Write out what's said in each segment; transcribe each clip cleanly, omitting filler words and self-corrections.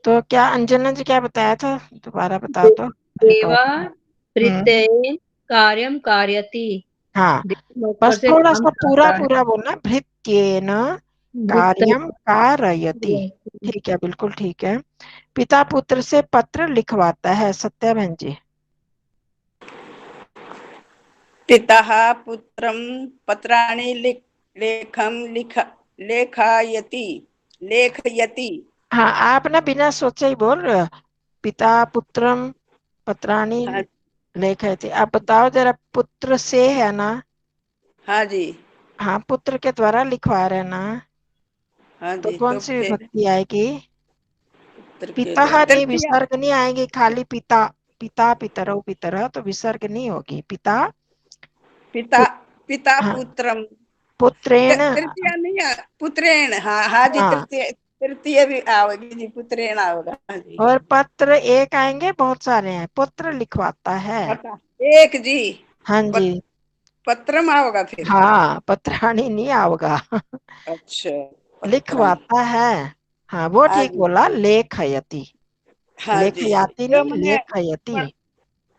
तो क्या अंजना जी क्या बताया था, दोबारा बता दो देवा रिकॉर्ड। हम्म। प्रत्यय कार्यम कार्यति। हाँ, ऊपर बस से थोड़ा काम सा पूरा करता पूरा बोलना, भृत्येन है। वृत्त कार्यम कारयति। ठीक है, बिल्कुल ठीक है। पिता पुत्र से पत्र लिखवाता है, सत्या बहन जी। पिता पुत्रं पत्राणि लेखं लेखयति लेखयति। हाँ, आप ना बिना सोचे ही बोल रहे हो, पिता पुत्रम पत्राणी हाँ लेखयति। आप बताओ जरा, पुत्र से है ना। हाँ जी। हाँ, पुत्र के द्वारा लिखवा रहे ना, हाँ तो जी, कौन तो सी फिर विभक्ति आएगी। पुत्र के पिता द्वारा नहीं, तृतीया। विसर्ग नहीं आएगी, खाली पिता। पिता पितरौ पितर, तो विसर्ग नहीं होगी। पिता पिता पुत, पिता हाँ, पुत्रम पुत्रेण। तृतीया नहीं पुत्रेण। हाँ हाँ जी, हाँ, तृतीय तृतीय भी आओगी जी, पुत्रेण आओगा। हाँ जी। और पत्र एक आएंगे, बहुत सारे हैं। पुत्र लिखवाता है। पता एक जी। हाँ जी। पत, पत्रम आओगा फिर। हाँ, पत्राणी नहीं आओगा। अच्छा, पत्रम। लिखवाता है। हाँ, वो हाँ ठीक जी। बोला, लेखयति। हाँ जी, लेखयाति जो नहीं, मैंने लेखयति।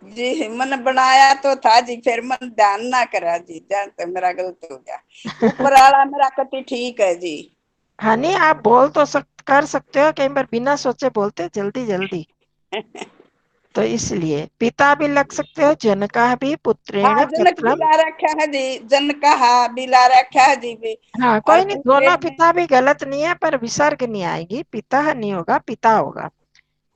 जी मन बनाया तो था जी, फिर मन ध्यान ना करा जी, जान तो मेरा गलत हो गया। ऊपर वाला मेरा कति ठीक है जी। हाँ, नहीं आप बोल तो कर सकते हो, कई बार बिना सोचे बोलते जल्दी जल्दी, तो इसलिए पिता भी लग सकते हो, जनका भी, हाँ, पुत्रेण जनक भी पत्रम। ला रखा है जी, जन कहा भी ला रखा है जी भी। हाँ, और कोई नहीं, पुत्रे दोनों में पिता भी गलत नहीं है, पर विसर्ग नहीं आएगी। पिता नहीं होगा, पिता होगा।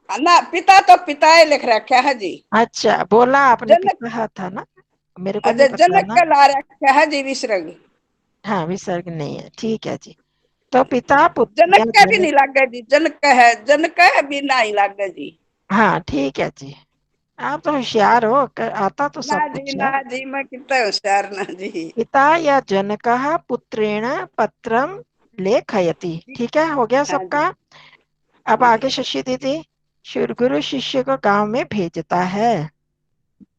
ना, पिता तो पिताए लिख रखा है जी। अच्छा, बोला आपने जनक पिता था ना, मेरे को नहीं अजय पता जनक ना। का ला रखा है जी विसर्ग। हाँ, विसर्ग नहीं है, ठीक है जी। तो पिता पुत्र जनक या का भी जनक। नहीं लगा जी, जनक का है, जनक का है भी नहीं लगा जी। हाँ, ठीक है जी। आप तो होशियार हो, आता तो ना सब जी कुछ है। ना जी, मैं कितना होशियार ना जी। पिता या जनकः पुत्रेण पत्रम लेखयति। ठीक है, हो गया हाँ सबका। जी। अब हाँ आगे जी। शशि दीदी। गुरु शिष्य को गांव में भेजता है।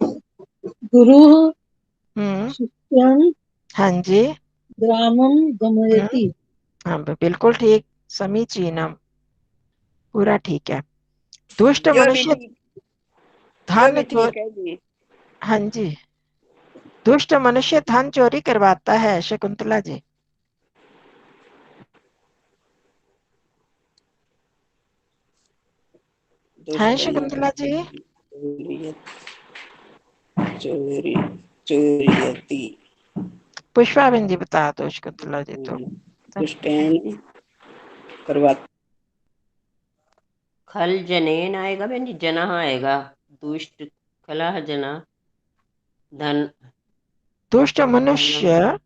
गुरु हम्म। शिष्यं हाँ जी। ग्रामं हम्म। गमयति। हाँ, बिल्कुल ठीक, समीचीनम, पूरा ठीक है। दुष्ट जो भी मनुष्य ठीक, जो धन भी चोर। ठीक है जी। हाँ जी। दुष्ट मनुष्य धन चोरी करवाता है, शकुंतला जी। है दुष्ट शकुंतला जी। चोरी चोरी चोरियती। पुष्पा बहन जी बता दो शकुंतला जी तो। दुष्टैन करवा। खल जनेन आएगा बहन जी, जना आएगा। दुष्ट खला जना धन दुष्ट धनम। मनुष्य,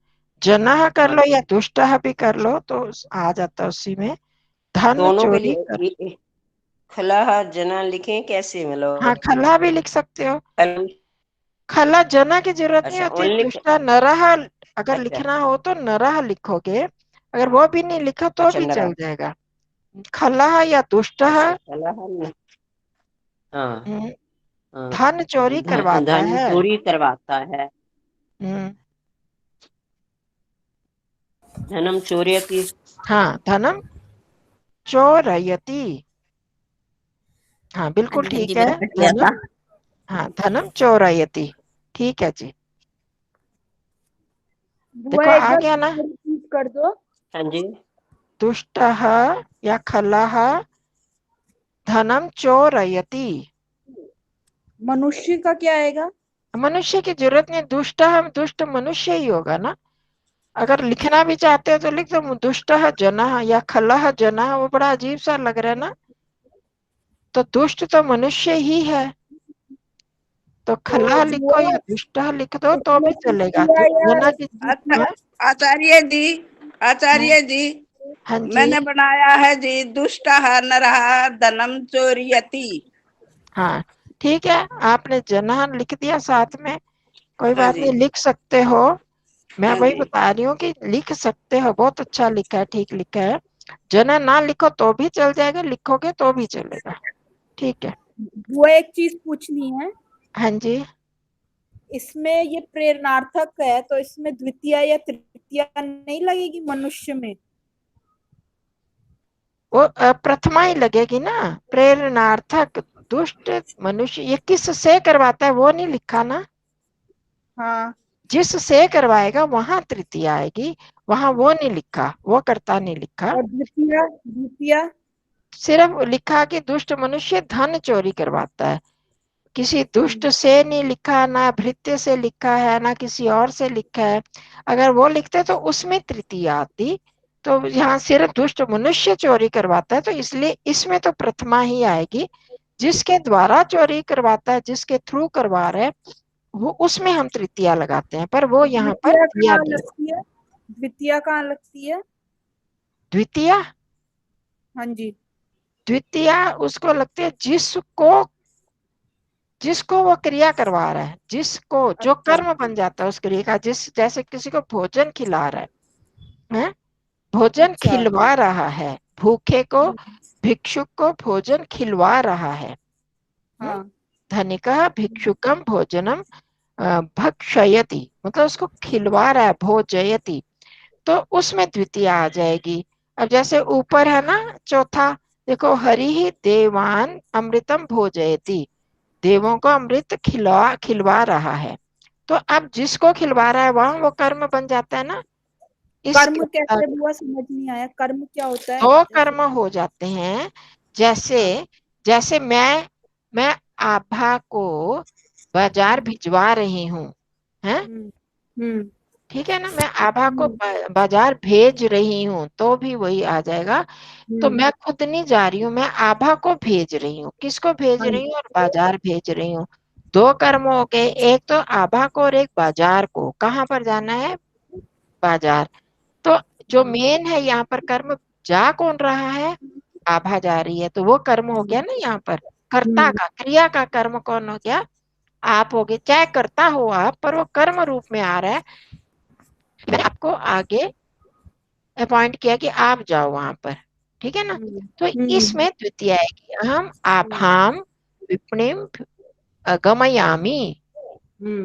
जनः कर हाँ, लो या दुष्टः भी कर लो तो आ जाता है उसी में। धन दोनों के चोरी लिए कर। खला जना लिखे कैसे हाँ, मतलब। खला भी लिख सकते हो। खल। खला जना की जरूरत नहीं अच्छा, होती। ओनली। दुष्ट नरह अगर अच्छा लिखना हो तो नरह लिखोगे, अगर वो भी नहीं लिखो तो अच्छा, भी नरा। चल जाएगा। खला या दुष्टः। अच्छा, खला है। हाँ हाँ। धन चोरी करवाता धन है। चोरी करवाता है। हम्म। धनम चोरयति। हाँ, धनम चोरयति। हाँ, हाँ बिल्कुल जी, हाँ जी, ठीक है। मैंने पढ़ लिया था। धनम, हाँ, धनम चोरयति। ठीक है जी। वो देखो एक आ बार गया ना। रिपीट कर दो। हाँ जी। दुष्टः या खलः धनम चोरयति। मनुष्य का क्या आएगा? मनुष्य की जरूरत नहीं, दुष्ट दुष्ट मनुष्य ही होगा ना। अगर लिखना भी चाहते हो तो लिख दो दुष्ट जनः या खलः जनः, वो बड़ा अजीब सा लग रहा है ना। तो दुष्ट तो मनुष्य ही है, तो तो खलः लिखो वो या दुष्ट लिख दो तो इसमें भी चलेगा। तृतीया या जना की। अच्छा, हाँ। आचार्य जी, हाँ। आचार्य जी, हाँ जी। मैंने बनाया है जी, दुष्ट नरः धनम चोरियति। हाँ, ठीक है, आपने जनः लिख दिया साथ में, कोई हाँ बात जी। नहीं, लिख सकते हो। मैं हाँ वही जी। बता रही हूँ कि लिख सकते हो, बहुत अच्छा लिखा है, ठीक लिखा है। जना ना लिखो तो भी चल जाएगा, लिखोगे तो भी चलेगा। ठीक है। वो एक चीज पूछनी है। हाँ जी। इसमें ये प्रेरणार्थक है, तो इसमें द्वितीय या तृतीया नहीं लगेगी मनुष्य में? वो प्रथमा ही लगेगी ना। प्रेरणार्थक दुष्ट मनुष्य, ये किससे करवाता है वो नहीं लिखा ना। हाँ, जिससे करवाएगा वहां तृतीय आएगी, वहां वो नहीं लिखा, वो कर्ता नहीं लिखा। और द्वितीय, द्वितीय सिर्फ लिखा कि दुष्ट मनुष्य धन चोरी करवाता है। किसी दुष्ट से नहीं लिखा, ना भृत्य से लिखा है, ना किसी और से लिखा है। अगर वो लिखते तो उसमें तृतीय आती। तो यहाँ सिर्फ दुष्ट मनुष्य चोरी करवाता है, तो इसलिए इसमें तो प्रथमा ही आएगी। जिसके द्वारा चोरी करवाता है, जिसके थ्रू करवा रहे हैं, वो उसमें हम तृतीया लगाते हैं, पर वो यहाँ पर द्वितीय दिया कहाँ नहीं। लगती है? द्वितीय कहाँ लगती है? द्वितीया, हाँ जी। द्वितीया उसको लगती है जिसको वो क्रिया करवा रहा है, जिसको जो अच्छा, कर्म बन जाता है उस क्रिया का। जैसे किसी को भोजन खिला रहा है, भोजन अच्छा। खिलवा रहा है, भूखे को, भिक्षुक को भोजन खिलवा रहा है। हम्म, हाँ, धनिकः भिक्षुकम भोजनम भक्षयति, मतलब उसको खिलवा रहा है, भोजयति। तो उसमें द्वितीय आ जाएगी। अब जैसे ऊपर है ना चौथा, देखो, हरि ही देवान अमृतम भोजयति, देवों को अमृत खिलवा रहा है। तो अब जिसको खिलवा रहा है वहां वो कर्म बन जाता है ना। इसके कर्म कैसे हुआ समझ नहीं आया, कर्म क्या होता है? दो जैसे कर्म हो जाते हैं। जैसे हाँ, जैसे मैं आभा को बाजार भिजवा रही हूँ, है, हम्म, हम्म, ठीक है ना। मैं आभा को हम्म, बाजार भेज रही हूँ तो भी वही आ जाएगा। तो हम्म, मैं खुद नहीं जा रही हूँ, मैं आभा को भेज रही हूँ। किसको भेज हाँ रही जी, हूँ? और बाजार भेज रही हूँ। दो कर्म हो गए, एक तो आभा को और एक बाजार को। कहाँ पर जाना है? बाजार। तो जो हाँ, मेन है यहाँ पर कर्म, जा कौन रहा है? आभा जा रही है, तो वो कर्म हो गया ना यहाँ पर। कर्ता हम्म, का, क्रिया का कर्म कौन हो गया? आप हो गए। चाहे करता हो आप, पर वो कर्म रूप में आ रहा है। मैंने आपको आगे अपॉइंट किया कि आप जाओ वहां पर, ठीक है ना। हम्म, तो हम्म, इसमें द्वितीय आएगी, अहम हम्म, आभाम विपणिम गमयामी, हम्म,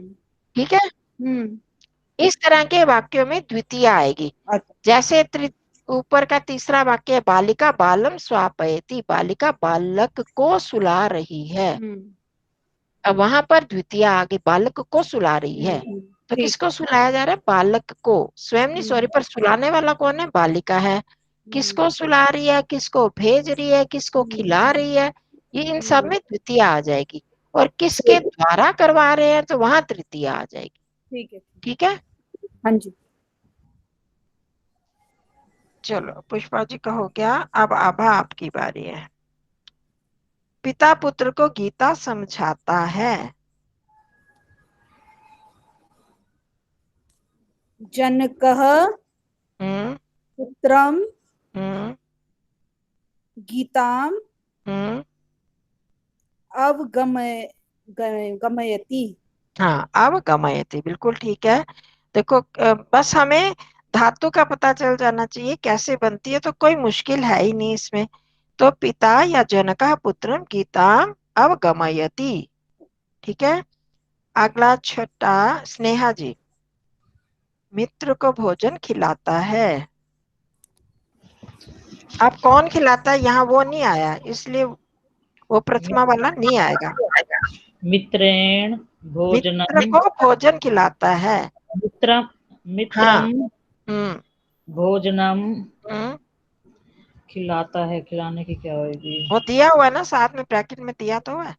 ठीक है। हम्म, इस तरह के वाक्यों में द्वितीय आएगी। अच्छा, जैसे ऊपर का तीसरा वाक्य है, बालिका बालम स्वापयति, बालिका बालक को सुला रही है। हम्म, अब वहां पर द्वितीय आगे, बालक को सुला रही है। तो ठीक, किसको सुलाया जा रहा है? बालक को। स्वयं नहीं, हम्म, सॉरी, पर सुलाने वाला कौन है? बालिका है। हम्म, किसको सुला रही है, किसको भेज रही है, किसको हम्म, खिला रही है, ये इन सब हम्म, में द्वितीय आ जाएगी। और किसके द्वारा करवा रहे हैं, तो वहां तृतीय आ जाएगी। ठीक है, ठीक है, हाँ जी। चलो पुष्पा जी का हो गया। अब आभा आपकी बारी है। पिता पुत्र को गीता समझाता है। जनकः हम्म, पुत्रम हम्म, गीताम हम्म। अवगमय गमयति। हाँ, अब गमयति बिल्कुल ठीक है। देखो, बस हमें धातु का पता चल जाना चाहिए कैसे बनती है, तो कोई मुश्किल है ही नहीं इसमें। तो पिता या जनकः पुत्रम गीताम अवगमयति, ठीक है। अगला छठा, स्नेहा जी, मित्र को भोजन खिलाता है। अब कौन खिलाता है, यहाँ वो नहीं आया, इसलिए वो प्रथमा वाला नहीं आएगा। मित्रेण मित्र भोजनम, को भोजन खिलाता है। मित्र हाँ। मित्रम हम्म, भोजनम हम्म। खिलाता है, खिलाने की क्या होगी? वो दिया हुआ है ना, साथ में ब्रैकेट में दिया तो है।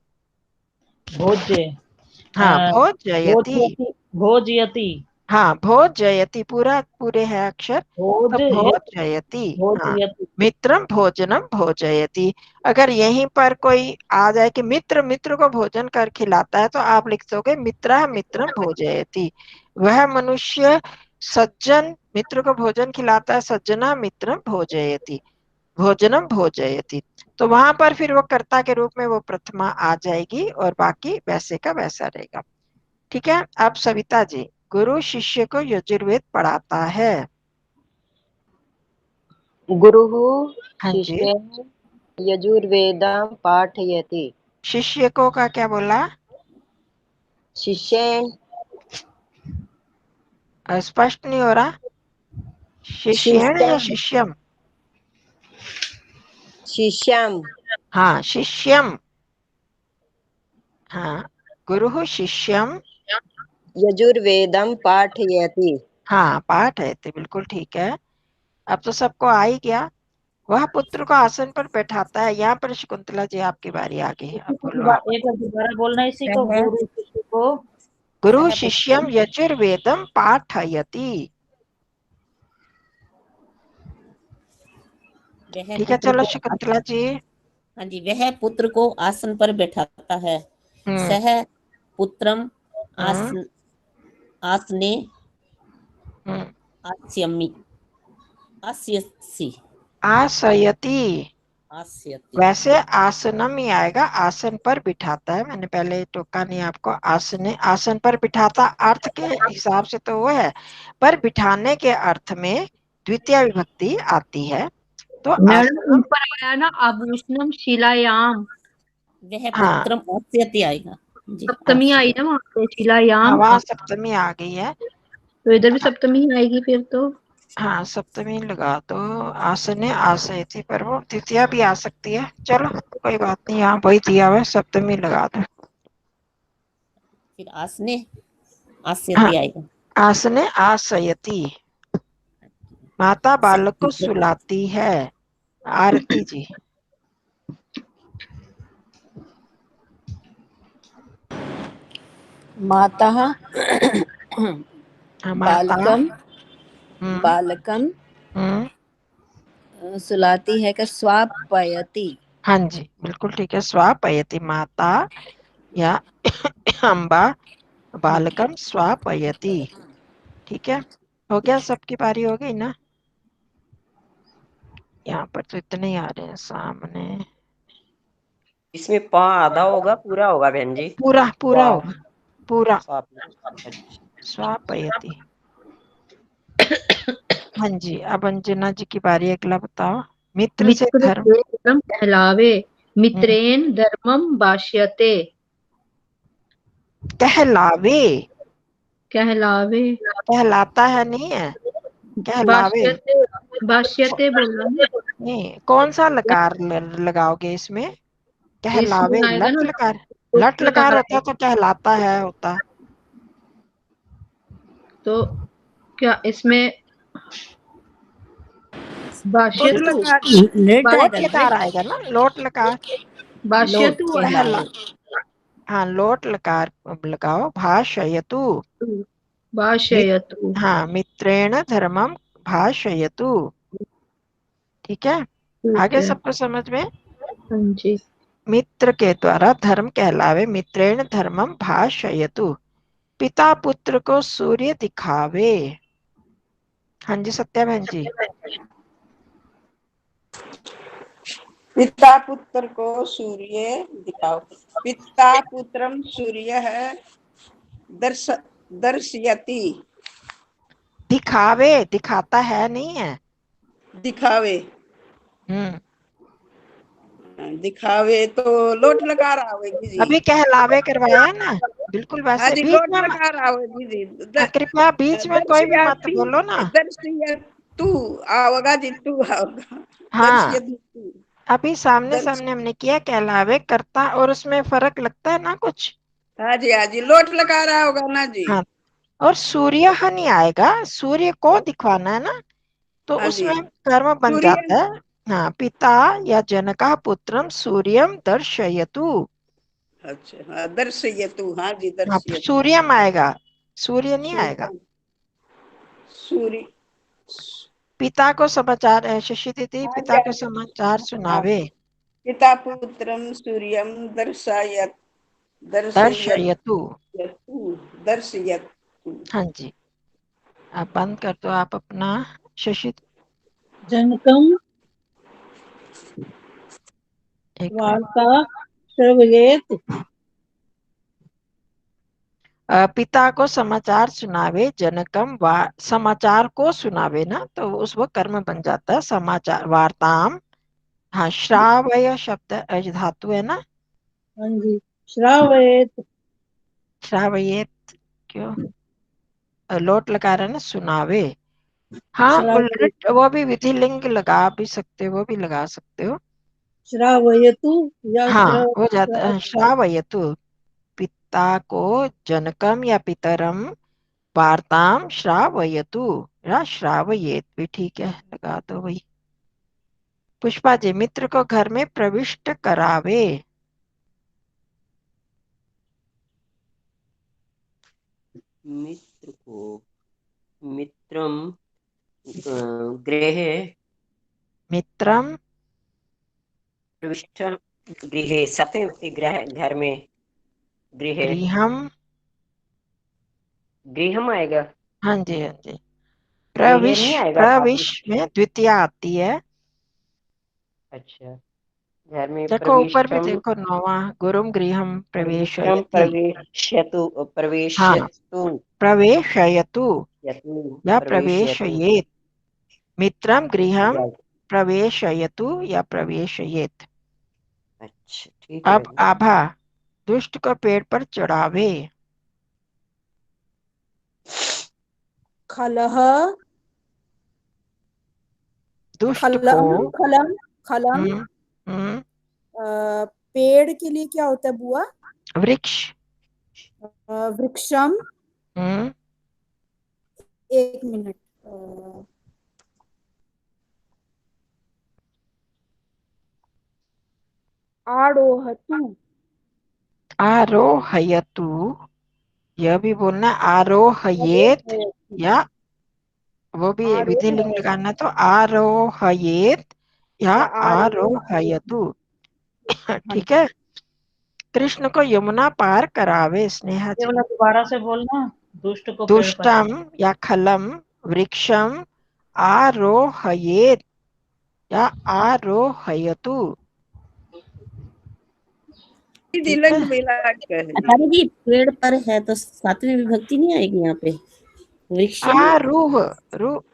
भोज्य, हाँ, भोजयति। भोजयति, भोजयति, हाँ, भोजयति, पूरा पूरे है अक्षर। तो भोजयति, भोजयति। हाँ, भोजयति। मित्रम भोजनम भोजयति। अगर यहीं पर कोई आ जाए कि मित्र मित्र को भोजन कर खिलाता है, तो आप लिख दोगे मित्रः मित्रम भोजयति। वह मनुष्य सज्जन मित्र को भोजन खिलाता है, सज्जना मित्रम भोजयति, भोजनम भोजयति। तो वहां पर फिर वो कर्ता के रूप में वो प्रथमा आ जाएगी, और बाकी वैसे का वैसा रहेगा। ठीक है। अब सविता जी, गुरु शिष्य को यजुर्वेद पढ़ाता है। गुरुः हाँ जी। शिष्यं यजुर्वेदं पाठयति। शिष्य को का क्या बोला? शिष्येण स्पष्ट नहीं हो रहा। शिष्यण या शिष्यं शिष्यम? शिष्यम। हाँ शिष्यम, हाँ गुरुः शिष्यम, यजुर्वेदम पाठयति। हाँ पाठ है तो बिल्कुल ठीक है। अब तो सबको आ ही गया। वह पुत्र को आसन पर बैठाता है। यहाँ पर शकुंतला जी आपकी बारी आ गई, अब बोलो आप। एक बार दोबारा बोलना इसी को, वह गुरु शिष्य को। गुरु वह शिष्यम यजुर्वेदम पाठयति। वह ठीक है पुत्र चलो को, शकुंतला जी। हाँ जी, वह पुत्र को आसन पर बैठाता है। हम्म सह पुत्रम आस हम्म आसने हम्म। आस्यमि आस्यसि आसयति, आस्यति। वैसे आसनम ही आएगा, आसन पर बिठाता है। मैंने पहले टोका नहीं आपको, आसने आसन पर बिठाता अर्थ के हिसाब से तो वो है, पर बिठाने के अर्थ में द्वितीय विभक्ति आती है तो मैडम आसनम। ऊपर आया ना आभूषणम शिलायाम, वह हाँ पुत्रम आस्यति आएगा जी। सप्तमी आई ना वहां पे शिलायाम, हवा सप्तमी आ गई है। तो इधर भी सप्तमी ही आएगी फिर तो। हाँ सप्तमी लगा दो। आसने आसयति, पर वो द्वितीय भी आ सकती है, चलो कोई बात नहीं, यहाँ वही दिया हुआ है, सप्तमी लगा दो। फिर आसने हाँ आस्यति आएगा। आसने आसयति, माता बालक को सह सुलाती है। आरती जी। माता हाँ, माता। बालकम हम्म बालकम हम्म। सुलाती है कर स्वापयति। हाँ जी बिल्कुल ठीक है, स्वापयति माता या अम्बा बालकम स्वापयति। ठीक है, हो गया, सबकी बारी हो गई ना। यहाँ पर तो इतने ही आ रहे हैं सामने। इसमें पा आधा होगा पूरा होगा बहन जी। पूरा पूरा पा होगा, पूरा स्वाप। स्वापयति। हाँ जी, अब अंजना जी की बारी, अगला बताओ। मित्र से मित्र धर्म। से धर्म कहलावे, हम्म, मित्रेण धर्मम भाष्यते। कहलावे, कहलावे, कहलाता है नहीं है, कहलावे। भाष्यते, भाष्यते बोला ना। नहीं, कौन सा लकार लगाओगे इसमें? कहलावे इसमें आएगा लट ना, लकार। लट पुत्र लकार लगा होता तो कहलाता है होता। तो क्या इसमें लोट भाष्यतु, लगा लेट लोट आएगा लकार लेट। आएगा ना, लोट लकार। लोट भाष्यतु कहला, कहलावे। हाँ लोट लकार लगाओ। भाषयतु, भाष्यतु। हाँ मित्रेण धर्मम भाषयतु। ठीक है, ठीक आगे है, सबको समझ में। हाँ जी। मित्र के द्वारा धर्म कहलावे, मित्रेण धर्मम भाषयतु। पिता पुत्र को सूर्य दिखावे। हाँ जी सत्या बहन जी। पिता पुत्र को सूर्य दिखाओ। पिता पुत्रम सूर्य है। दर्श दर्शयति दिखावे, दिखाता है नहीं है। दिखावे। हम्म। दिखावे तो लोट लगा रहा होगी जी। अभी कहलावे करवाया ना, बिल्कुल हाँ वैसे जी, बीच लोट में लगा रहा होगी जी। कृपया बीच में कोई भी मत दर्शयति बोलो ना। दर्शयतु आओगा जी, तू आओगा। हाँ, दर्शयतु अभी सामने दर्श। सामने हमने किया कहलावे करता, और उसमें फर्क लगता है ना कुछ। हाँ जी हाँ जी, लोट लगा रहा होगा ना जी। हाँ, और सूर्य नहीं आएगा, सूर्य को दिखवाना है ना, तो हाँ जी, उसमें कर्म बन सूर्य। जाता है। हाँ, पिता या जनका पुत्रम सूर्यम दर्शयतु। अच्छा हाँ, दर्शयतु, हाँ जी हाँ, दर्शयतु। सूर्यम आएगा, सूर्य नहीं आएगा। सूर्य सूर्य। पिता को समाचार, शशि दीदी हाँ जी पिता को हाँ जी। समाचार हाँ, सुनावे। पिता पुत्रम सूर्यम दर्शयत दर्शयतु दर्शयतु। दर्शयतु। हाँ जी, आप बंद कर दो आप अपना, शशि। जनकम एक मिनट। वार्ता श्रवयेत। पिता को समाचार सुनावे, जनकम समाचार को सुनावे ना, तो उस वो कर्म बन जाता है समाचार, वार्ताम। हाँ, श्रावय शब्द धातु है ना। हाँ जी, श्रावयेत। श्रावयेत क्यों, लोट लगा रहा है ना, सुनावे। हाँ, श्रावयेत। उलट वो भी विधि लिंग लगा भी सकते हो, वो भी लगा सकते हो। श्रावयतु या हाँ हो जाता है श्रावयतु, पिता को जनकम या पितरम वार्ताम श्रावयतु, या श्रावयेत भी ठीक है, लगा दो वही। पुष्पा जी, मित्र को घर में प्रविष्ट करावे। मित्र को, मित्रम गृहे मित्रम प्रविष्ट, गृहे सप्तमी गृह, घर में, गृहे, गृहम, गृहम आएगा, हाँ जी हाँ जी, गृहे प्रविश, नहीं आएगा प्रविश पापी। में द्वितीया आती है। अच्छा, घर में देखो ऊपर भी प्रविष्टम, देखो, नौवा, गुरुम गृहम प्रविष्टम प्रवेशयति। प्रवेश्यतु, हाँ, प्रवेश्यतु, प्रवेशयतु यतु, या प्रवेश्यतु। प्रवेशयेत, मित्रम गृहम Right. प्रवेशयतु या प्रवेशयेत। अच्छा ठीक है अब बहन। आभा, दुष्ट को पेड़ पर चढ़ावे। खलह दुष्ट को, खलम खलम खलम। हम्म हम्म, पेड़ के लिए क्या होता है बुआ? वृक्ष, वृक्षम। हम्म, 1 मिनट। आरोहतु। आरोहयतु, यह भी बोलना आरोहयेत, या वो भी विधि लिंग आरोहयतु लगाना, तो आरोहयेत या या आरोहयतु। आरोहयतु। हाँ ठीक जी। है। कृष्ण को यमुना पार करावे, स्नेहा ये जी। वाला दोबारा से बोलना, दुष्ट को पेड़ पर। दुष्टम या खलम वृक्षम आरोहयेत या आरोहयतु। ठीक है। दिलंग मिला कह दी। आचार्य जी पेड़ पर है तो सातवीं विभक्ति नहीं आएगी यहाँ पे? वृक्षम। आरूह,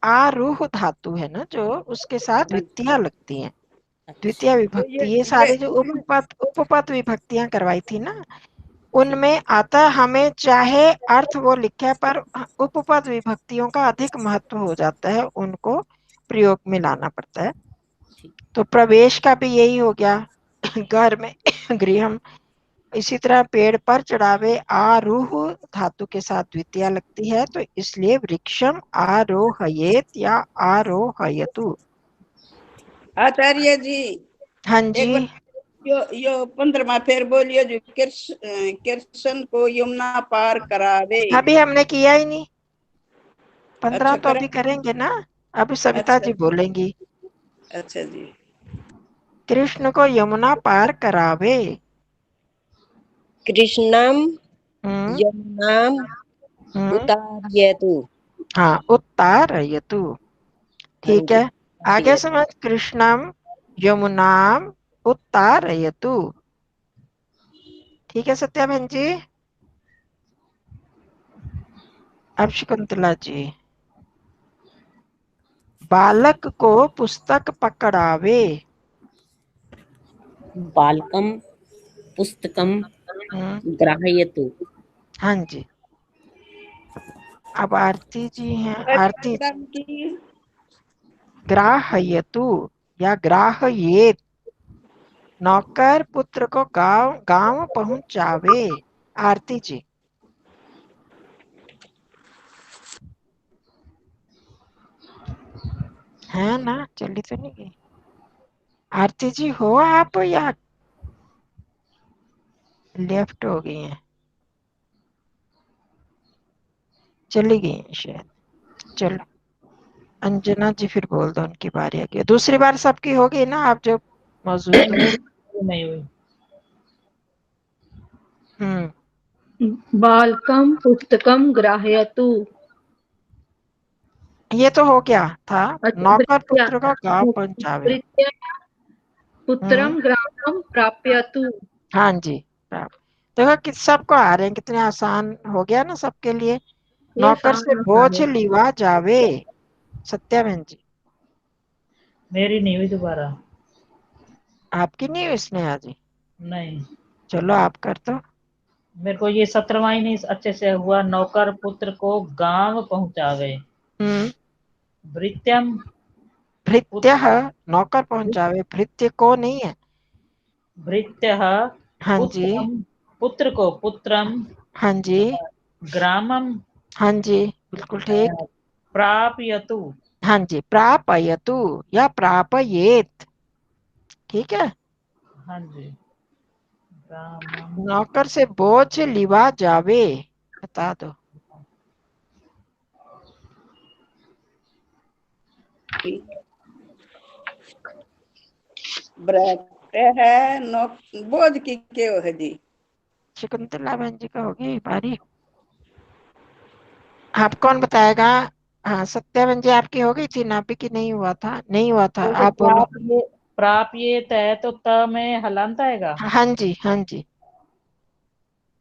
आरूह धातु है ना, जो उसके साथ वित्तियां लगती हैं, द्वितीय तो विभक्ति। ये सारे जो उपपद विभक्तियां करवाई थी ना, उनमें आता है, हमें चाहे अर्थ वो लिखे पर उपपद विभक्तियों का अधिक महत्व हो जाता है, उनको प्रयोग में लाना पड़ता है। तो प्रवेश का भी यही हो गया, घर में गृहम। इसी तरह पेड़ पर चढ़ावे, आरूह धातु के साथ द्वितीय लगती है, तो इसलिए वृक्षम आरोहयेत या आरोहयतु। आचार्य जी हाँ एक बार जी, यो 15वां फिर बोलियो जो कृष्ण को यमुना पार करावे। अभी हमने किया ही नहीं, 15 अच्छा तो करा। अभी करेंगे ना, अभी सविता अच्छा जी बोलेंगी। अच्छा जी। कृष्ण को यमुना पार करावे। कृष्णम हम्म यमुनाम हम्म, उतार्यतु। हाँ उत्तारयतु। हाँ ठीक जी, है, आगे उतार्यतु। समझ, कृष्णम यमुनाम उत्तारयतु। ठीक है सत्या बहन जी। अब शकुंतला जी, बालक को पुस्तक पकड़ावे। बालकम पुस्तकम हम्म, ग्राहयतु। हाँ जी। अब आरती जी हैं, आरती। परिवर्तन की ग्राहयतु या ग्राहयेत, नौकर पुत्र को गांव गांव पहुंचावे। आरती जी। है ना, चली तो नहीं गई। आरती जी हो आप, या लेफ्ट हो गई हैं, चली गई हैं शायद। चलो अंजना जी फिर बोल दो, उनकी बारी आ गई। दूसरी बार सबकी हो गई ना, आप जो मौजूद हो। मेरी नहीं हुई। बालकम पुस्तकम ग्राहयतु। ये तो हो गया था, अच्छा, नौकर वृत्या पुत्र को गांव पहुंचावे। वृत्या हम्म, पुत्रम ग्रामम प्राप्यतु। हाँ जी। देखो कि सबको आ रहे हैं, कितने आसान हो गया ना सबके लिए। ये नौकर से आसान आसान बोझ है। लिवा जावे। सत्या बहन जी, मेरी नहीं हुई दोबारा। आपकी नहीं हुई स्नेहा जी? नहीं, चलो आप कर दो। मेरे को ये 17वां ही नहीं अच्छे से हुआ। नौकर पुत्र को गांव पहुंचावे। हम्म, भृत्यम भृत्य, नौकर पहुंचावे, भृत्य को नहीं है, भृत्यः हाँ जी, पुत्रम, पुत्र को पुत्रम, हाँ जी, ग्रामम हाँ जी, बिल्कुल ठीक। प्रापयतु। हाँ जी, प्रापयतु या प्रापयेत, ठीक है। हाँ जी, ग्रामम। नौकर से बोझ लिवा जावे, बता दो। ब्रैकेट है नो बोझ की क्यों है जी? शकुंतला बहन जी का होगी बारी। आप कौन बताएगा? हाँ, सत्या बहन जी आपकी हो गई थी ना अभी की नहीं हुआ था? नहीं हुआ था, तो आप बोलो। प्राप्येत है तो त में हलंत आएगा। हाँ जी, हाँ जी,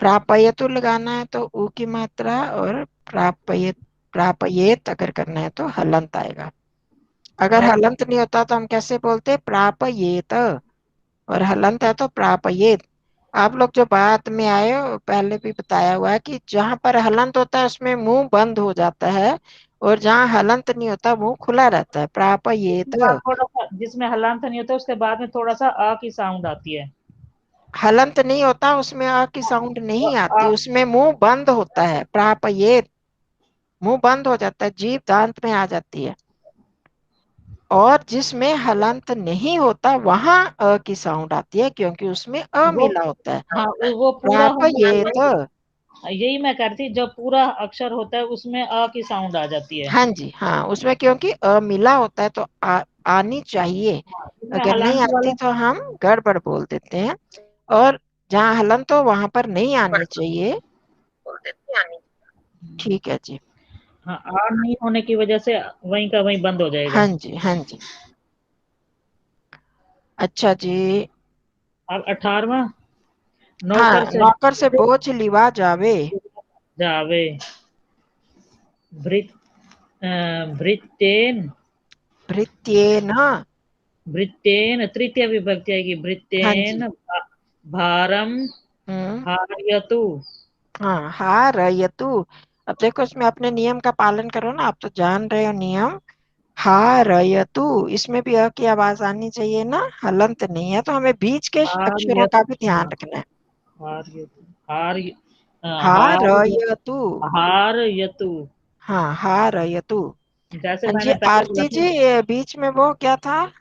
प्रापयतु लगाना है तो ऊ की मात्रा, और प्रापयत, प्रापयेत अगर करना है तो हलंत आएगा। अगर और हलंत नहीं होता तो हम कैसे बोलते? प्रापयेत, और हलंत है तो प्रापयेत। आप लोग जो बात में आए हो पहले भी बताया हुआ है कि जहां पर हलंत होता है उसमें मुंह बंद हो जाता है, और जहां हलंत नहीं होता मुंह खुला रहता है। प्रापयेत। थोड़ा सा जिसमें हलंत नहीं होता उसके बाद में थोड़ा सा अ की साउंड आती है। हलंत नहीं होता उसमें अ की साउंड नहीं आती, अ, उसमें मुंह बंद होता है। प्रापयेत, मुंह बंद हो जाता है, जीभ दांत में आ जाती है। और जिसमें हलंत नहीं होता वहां अ की साउंड आती है, क्योंकि उसमें अ वो मिला होता है। हाँ वो पूरा प्रापयेत। यही मैं करती, जब पूरा अक्षर होता है उसमें अ की साउंड आ जाती है। हाँ जी, हाँ, उसमें क्योंकि अ मिला होता है तो आनी चाहिए। इसमें अगर नहीं हलंत आती वाला तो हम गड़बड़ बोल देते हैं। और जहाँ हलंत हो वहां पर नहीं आनी चाहिए। ठीक है जी। हाँ आ नहीं होने की वजह से वहीं का वहीं बंद हो जाएगा। हाँ जी, हाँ जी। अच्छा जी। अब 18वां, हाँ, नौकर से नौकर से बोझ लिवा जावे। जावे। भृत भृत्येन, भृत्येन। भृत्येन तृतीय विभक्ति आएगी। हाँ जी। भृत्येन भारम हम्म। हारयतु। हाँ, हारयतु। अब देखो इसमें अपने नियम का पालन करो ना, आप तो जान रहे हो नियम। हारयतु, इसमें भी अ की आवाज आनी चाहिए ना, हलंत नहीं है, तो हमें बीच के अक्षरों का हारयतु, भी ध्यान हाँ, रखना है। हारयतु, हार हार हारयतु। हारयतु। हाँ, हारयतु। जैसे हाँ जी, मैंने पहले बोला आरती जी, था। ये बीच में वो क्या था?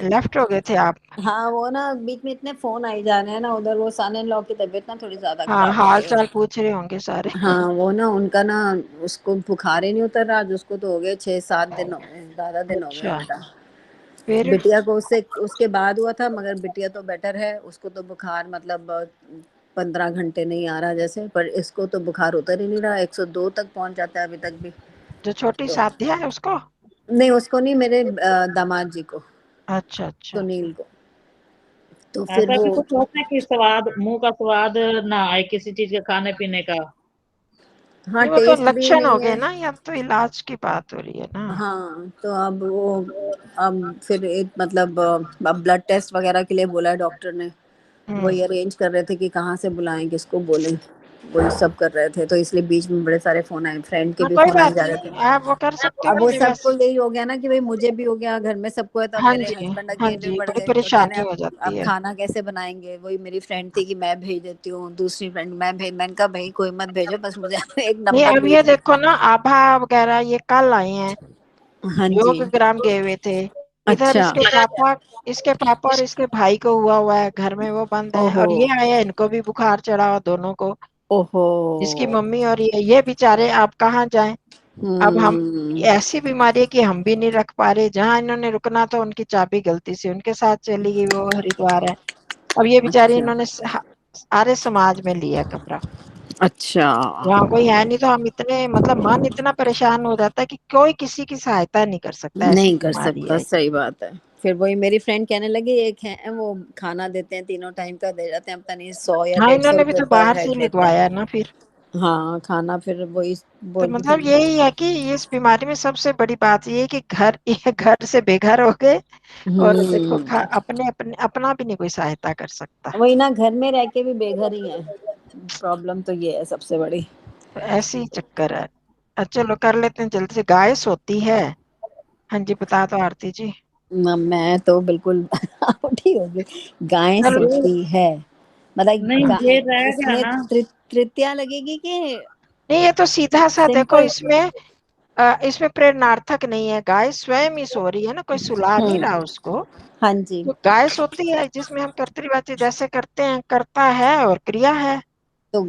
लेफ्ट हो गए थे आप। हाँ वो ना बीच में इतने फोन आई जा रहे हैं ना, उधर वो सन इन लॉ की तबीयत ना थोड़ी ज्यादा हाँ, खराब हो हाल गई है। चाल पूछ रहे होंगे सारे। हाँ वो ना उनका ना, उसको बुखार ही नहीं उतर रहा आज, उसको तो हो गए 6-7 दिन हो गए, ज्यादा दिन हो गए अच्छा, उल्टा। फिर? बिटिया को उससे उसके बाद हुआ था, मगर बिटिया तो बेटर है, उसको तो बुखार मतलब 15 घंटे नहीं आ रहा जैसे, पर इसको तो बुखार उतर ही नहीं रहा, 102 तक पहुंच जाता है अभी तक भी। जो छोटी तो साथी है उसको? नहीं उसको नहीं, मेरे दामाद जी को, अच्छा, अच्छा। सुनील को। तो फिर ऐसा वो भी कुछ होता है कि स्वाद, मुंह का स्वाद ना आए किसी चीज के खाने पीने का। हाँ नहीं, वो तो टेस्ट भी लक्षण हो नहीं गए है। ना, या तो इलाज की बात हो रही है ना। हाँ तो अब वो, अब फिर एक मतलब अब ब्लड टेस्ट वगैरह के लिए बोला है डॉक्टर ने। हम्म। वही अरेंज कर रहे थे कि कहाँ से बुलाएं, किसको बोलें, वही सब कर रहे थे, तो इसलिए बीच में बड़े सारे फोन आए, फ्रेंड के हाँ, भी कोई फोन आए बात जा रहे थे। नहीं, आप वो कर सकते हो अब वो नहीं सबको वैसे। यही हो गया ना कि भाई मुझे भी हो गया, घर में सबको है, तो अब हाँ मेरे जी, हस्बैंड हाँ अकेले जी, पड़ बड़ी गए, तो मैंने परेशानी हो अब जाती है। खाना कैसे बनाएंगे, वही मेरी फ्रेंड थी कि मैं भेज देती हूँ, दूसरी फ्रेंड मैंने कहा भाई कोई मत भेजो, बस मुझे एक नहीं, नंबर अब ये भेज दो। देखो ना, आभा वगैरह ये कल आए हैं, हाँ जी। योग ग्राम गए हुए थे। इधर अच्छा। इसके पापा और इसके भाई को हुआ है, घर में वो बंद है, ओहो। और ये आए हैं, इनको भी बुखार चढ़ा हुआ दोनों को। ओहो। इसकी मम्मी और ये बेचारे आप कहाँ जाएं? अब हम, हम्म। ऐसी बीमारी है कि हम भी नहीं रख पा रहे, जहाँ इन्होंने रुकना था उनकी चाबी गलती से उनके साथ चली गई, वो हरिद्वार है। अब ये बेचारी अच्छा। इन्होंने आर्य समाज में लिया कमरा, अच्छा। वहाँ कोई है नहीं, तो हम इतने मतलब मन इतना परेशान हो जाता है कि कोई किसी की सहायता नहीं कर सकता, ऐसी नहीं कर बीमारी सकता, है। सही बात है। फिर वही मेरी फ्रेंड कहने लगी, एक है वो खाना देते हैं, तीनों टाइम का दे जाते हैं, पता नहीं 100 या हाँ, 150 इन्होंने भी रुपए तो पर बाहर से हेड ही लेते लिखवाया हैं। है ना फिर। हाँ खाना फिर वही तो बोल रही मतलब थी। यही है कि इस बीमारी में सबसे बड़ी बात ये है कि ये घर से बेघर हो गए, और देखो अपने अपने अपना भी नहीं कोई सहायता कर सकता। वही ना, घर में रह के भी बेघर ही है, प्रॉब्लम तो ये है सबसे बड़ी। तो ऐसे ही चक्कर है। चलो कर लेते हैं जल्दी से, गाय सोती है। हाँ जी, बता दो आरती जी। मैं तो बिल्कुल आउट ही हो गई। गाय चलो सोती है, मतलब नहीं ये रह गया इसमें ना। तृतीया लगेगी कि नहीं, ये तो सीधा सा देखो, सिंपल? इसमें प्रेरणार्थक नहीं है, गाय स्वयं ही सो रही है ना, कोई सुला नहीं रहा उसको। हाँ जी, तो गाय सोती है, जिसमें हम कर्तृवाची जैसे करते हैं, करता है और क्रिया है। तो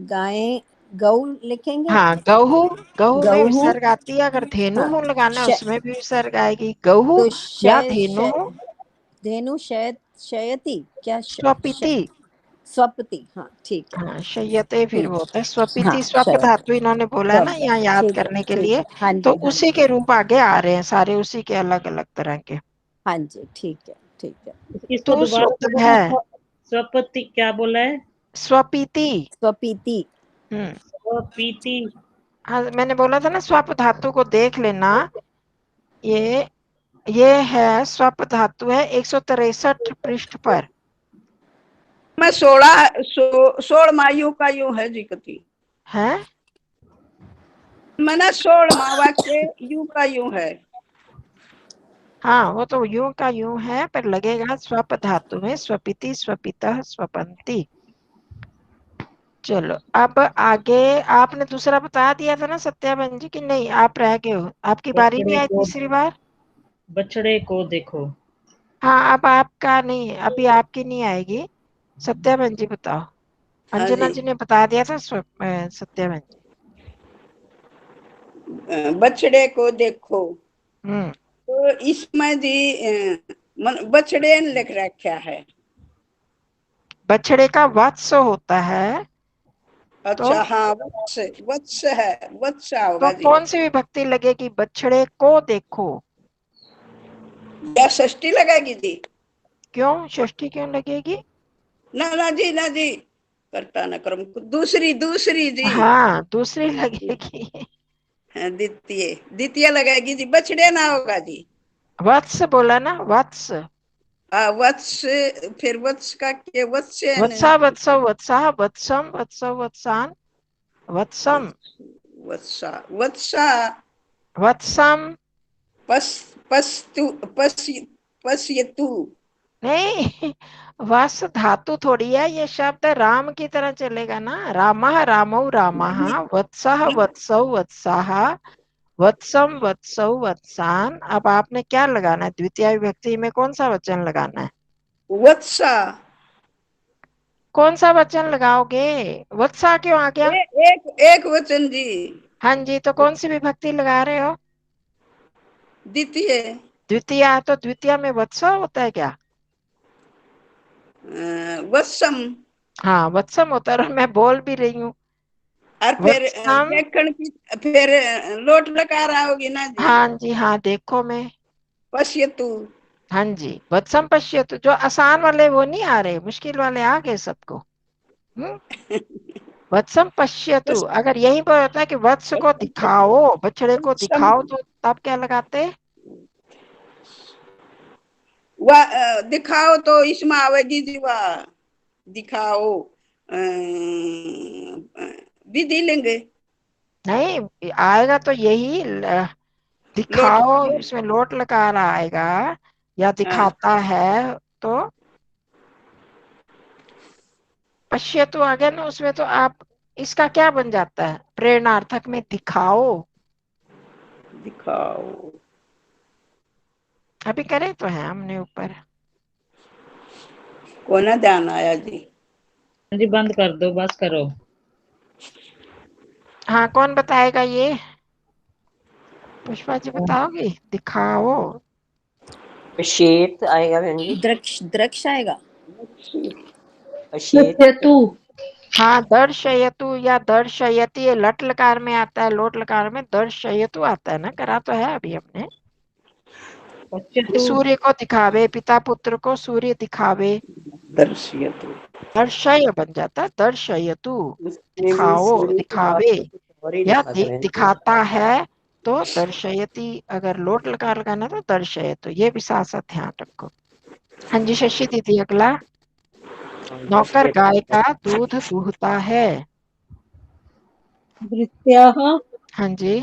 गाय, गौ लिखेंगे। हाँ, गहू, गहू में गऊ, विसर्ग आती है, अगर धेनु हाँ, लगाना है श, उसमें भी विसर्ग आएगी, गहू तो या शय, धेनु, धेनु शयती, क्या स्वपिति। स्वपति, हाँ ठीक है। हाँ, शयते फिर वो होता है हाँ स्वपिति, स्वप शय, धातु इन्होंने बोला है ना यहाँ याद ठीक है, करने के ठीक लिए। है, हाँ तो जी, हाँ उसी जी, के रूप आगे आ रहे हैं सारे, उसी के अलग अलग तरह के। हाँ जी, ठीक है, ठीक है। इसको तू दोबारा सोता बोलो है, ना। स्वपति क्या बोला है? स्वपीति। स्वपीति, स्वपीति। हाँ, मैंने बोला था ना, स्वप धातु को देख लेना। ये ये है स्वप धातु है 163 पृष्ठ पर मैं 16 यूं का यूं है जी कति। है। मैंने 16 वाक्य यूं का यूं है। हाँ, वो तो यूं का यूं है, पर लगेगा स्वप धातु में स्वपिति, स्वपितः, स्वपंती। चलो अब आगे, आपने दूसरा बता दिया था ना सत्याबन जी की, नहीं आप रह गए हो, आपकी बारी नहीं बछड़े आई को, तीसरी बार। बछड़े को देखो। हाँ, अब आपका नहीं, अभी आपकी नहीं आएगी। सत्याबन जी बताओ। हाँ अंजना जी, जी ने बता दिया था सत्याबन जी। बछड़े को देखो। हम्म, तो इसमें जी बछड़े ने लिख रखा है। बछड़े का वत्स होता है। तो अच्छा, हाँ, वत्स, वत्स है, वत्सा तो होगा जी। कौन सी विभक्ति लगेगी, बछड़े को देखो? या षष्ठी लगेगी जी? क्यों षष्ठी क्यों लगेगी? ना ना जी, ना जी, करता ना क्रम, दूसरी दूसरी जी। हाँ, दूसरी लगेगी। हाँ, द्वितीय, द्वितीय लगेगी जी, बछड़े ना होगा जी। वत्स बोला ना, वत्स। वत्स, फिर वत्स का के वत्स्यन, वत्सा, वत्सव, वत्सा, वत्सम, वत्सव, वत्सान, वत्सम, वत्सा, वत्सा, वत्सम। पस पस्तु पश्यतु। नहीं, वस धातु थोड़ी है, ये शब्द राम की तरह चलेगा ना, रामः रामौ रामः, वत्सः वत्सौ वत्साः, वत्सम वत्सौ वत्सान। अब आपने क्या लगाना है, द्वितीय विभक्ति में कौन सा वचन लगाना है? वत्सा, कौन सा वचन लगाओगे? वत्सा क्यों आ गया? एक एक वचन जी। हाँ जी, तो कौन सी विभक्ति लगा रहे हो? द्वितीय, द्वितीय, तो द्वितीय में वत्स होता है क्या? वत्सम। हाँ, वत्सम होता है, और मैं बोल भी रही हूँ और फिर वत्सम। देखण की, फिर लोट लकार आओगी ना जी। हाँ जी, हाँ, देखो मैं। पश्यतु। हाँ जी, वत्सम पश्यतु, जो आसान वाले वो नहीं आ रहे, मुश्किल वाले आ गए सबको। वत्सम पश्यतु, अगर यहीं पर होता है कि वत्स को दिखाओ, बछड़े को वत्सम, दिखाओ, तो तब क्या लगाते? दिखाओ, तो इसमें आवेगी जी वाह, दिखाओ, विधि लेंगे। नहीं आएगा तो यही लोट, दिखाओ, लोट, इसमें लोट लकार आएगा, या हाँ, दिखाता है तो पश्यतु आ गया ना उसमें, तो आप इसका क्या बन जाता है प्रेरणार्थक में, दिखाओ। दिखाओ। अभी करे तो है हमने ऊपर। को ना ध्यान आया जी। जी बंद कर दो, बस करो। हाँ, कौन बताएगा ये? पुष्पा जी बताओगी? दिखाओ। अशेत आएगा बहन जी। दृक्ष, दृक्ष आएगा। अशेत, दृश्यतु, हाँ, दर्शयतु या दर्शयति, ये लट लकार में आता है, लोट लकार में दर्शयतु आता है ना, करा तो है अभी हमने। पश्यतु। सूर्य को दिखावे, पिता पुत्र को सूर्य दिखावे, दर्शयतु, दर्शय बन जाता है, दर्शयतु, उसमें भी दिखाओ, सूर्य के बाद दिखावे, कुछ और ही या लिखा था बहन जी। दिखाता है तो दर्शयति, अगर लोट लकार लगाना तो दर्शयतु, ये भी साथ साथ ध्यान रखो। हाँ जी, शशि दीदी अगला। नौकर गाय का दूध दूहता है। भृत्याः हाँ जी,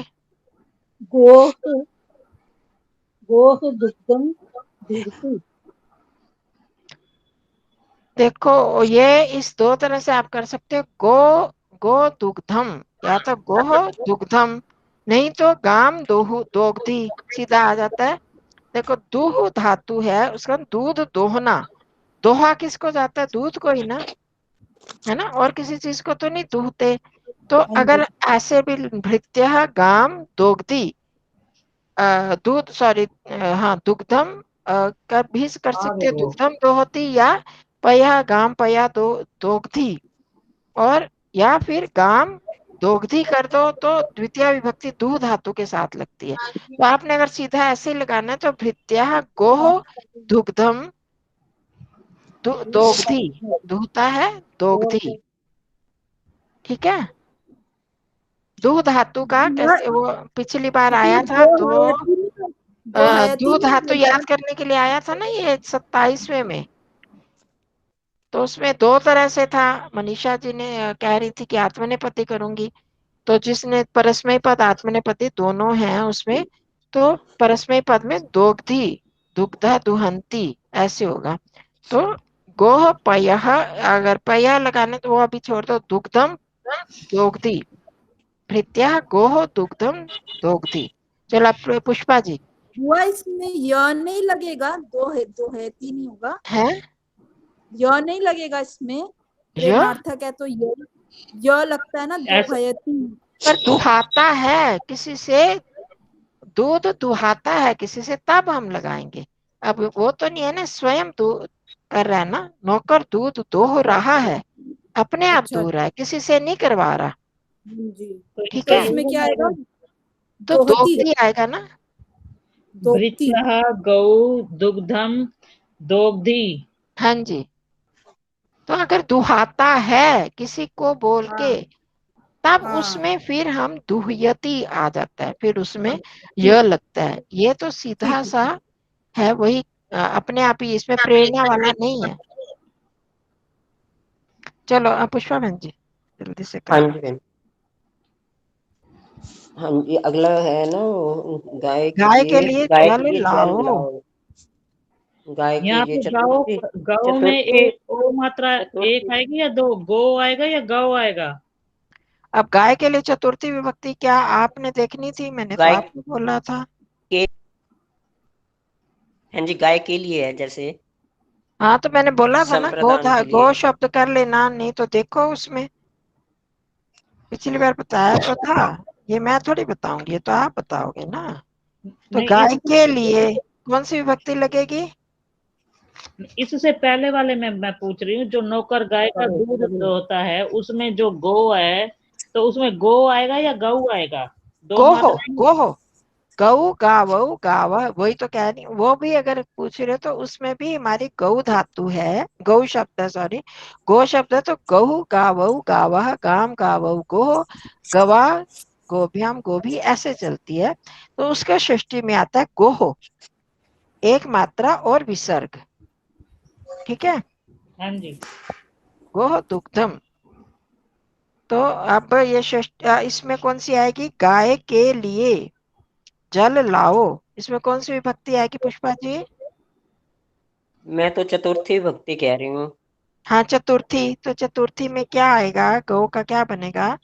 गोः गोः दुग्धम दीप्ति। देखो ये इस दो तरह से आप कर सकते हो। गो दुग्धम, या तो गोह दुग्धम, नहीं तो गाम दोहु दोग्धी, सीधा आ जाता है। देखो दूह धातु है, उसका दूध दोहना, दोहा किसको जाता है? दूध को ही ना, है ना, और किसी चीज को तो नहीं दूहते। तो हाँ जी। अगर ऐसे भी भृत्य गाम दोग्धी, दूध, सॉरी, हाँ दुग्धम का भी कर सकते हो, दुग्धम दोहती, या पया गाम पया दो दोग्धी, और या फिर गाम दोग्धी कर दो तो द्वितीय विभक्ति दू धातु के साथ लगती है। तो आपने अगर सीधा ऐसे ही लगाना है तो भृत्या गोह दुग्धम दोग्धी, दूहता है दोग्धी, ठीक है। दो धातु का कैसे, वो पिछली बार आया था दो तो हयती दो नहीं धातु लगेगा। याद करने के लिए आया था ना ये 27वें में। तो उसमें दो तरह से था। मनीषा जी ने कह रही थी कि आत्मनेपति करूंगी, तो जिसने परस्मय पद आत्मनेपति दोनों हैं उसमें, तो परस्मय पद में दोग्धी दुग्धा दुहंती ऐसे होगा। तो गोह पयः, अगर पयः लगाने तो वो अभी छोड़ दो, दुग्धम दोग्धी, भृत्या गोह दुग्धम दोग्धी। चलो अब पुष्पा जी हुआ इसमें य नहीं लगेगा, दो हयती नहीं होगा, है। य नहीं लगेगा इसमें। य प्रेरणार्थक है तो य लगता है ना, दो ऐसा हयती। पर दुहाता है किसी से, दूध दुहाता है किसी से, तब हम लगाएंगे। अब वो तो नहीं है ना स्वयं दूध कर रहा है ना, नौकर दूध दोह रहा है, अपने आप अच्छा दूह रहा है, किसी से नहीं करवा रहा, जी। तो ठीक तो इसका है। इसमें यही क्या आएगा, आएगा? तो दोहती, दोग्धी आएगा ना। दोहती। भृत्यः गौ दुग्धम दोग्धी। हाँ जी। तो अगर दुहाता है किसी को बोल के, हाँ तब हाँ उसमें फिर हम दुहयति आ जाता है, फिर उसमें हाँ, य ठीक लगता है। ये तो सीधा ठीक है। सा है वही, अपने आप ही, इसमें प्रेरणा वाला नहीं है। चलो पुष्पा बहन जी जल्दी से हाँ करो। जी बहन। हाँ जी, अगला है ना, गाय गाय के कीजिए, लिए गाय जल कीजिए जल लाओ। लाओ। गाय यहाँ कीजिए पे गाओ, चतुर्थी, गाओ में चतुर्थी, ओ मात्रा एक चतुर्थी। आएगी या दो? गो आएगा या गौ आएगा? अब गाय के लिए चतुर्थी विभक्ति क्या आपने देखनी थी? मैंने तो गाय आपको बोला था। के, हाँ जी, गाय के लिए है, जैसे हाँ तो मैंने बोला था ना, संप्रदान के लिए। गो शब्द कर लेना, नहीं तो देखो उसमें पिछली बार बताया तो था। ये मैं थोड़ी बताऊंगी, ये तो आप बताओगे ना। तो नहीं, गाय के लिए कौन सी विभक्ति लगेगी? इससे पहले वाले में मैं पूछ रही हूँ, जो नौकर गाय का दूध होता है उसमें जो गो है, तो उसमें गो आएगा या गऊ आएगा? दो गोहो, मात्राएं। गोहो, गऊ गावऊ गावा, वही तो कह रही हूँ। वो भी अगर पूछ रहे हो तो उसमें भी हमारी गऊ धातु है, गऊ शब्द है, सॉरी, गो शब्द है, तो गऊ गावऊ गावा गाम गावऊ गो गवा गोभ्याम गोभी ऐसे चलती है। तो उसका षष्ठी में आता है गोहो, एक मात्रा और विसर्ग, ठीक है। हाँ जी। गोह दुग्धम। तो अब ये इसमें कौन सी आएगी? गाय के लिए जल लाओ, इसमें कौन सी विभक्ति आएगी पुष्पा जी? मैं तो चतुर्थी भक्ति कह रही हूँ। हाँ चतुर्थी, तो चतुर्थी में क्या आएगा? गौ का क्या बनेगा?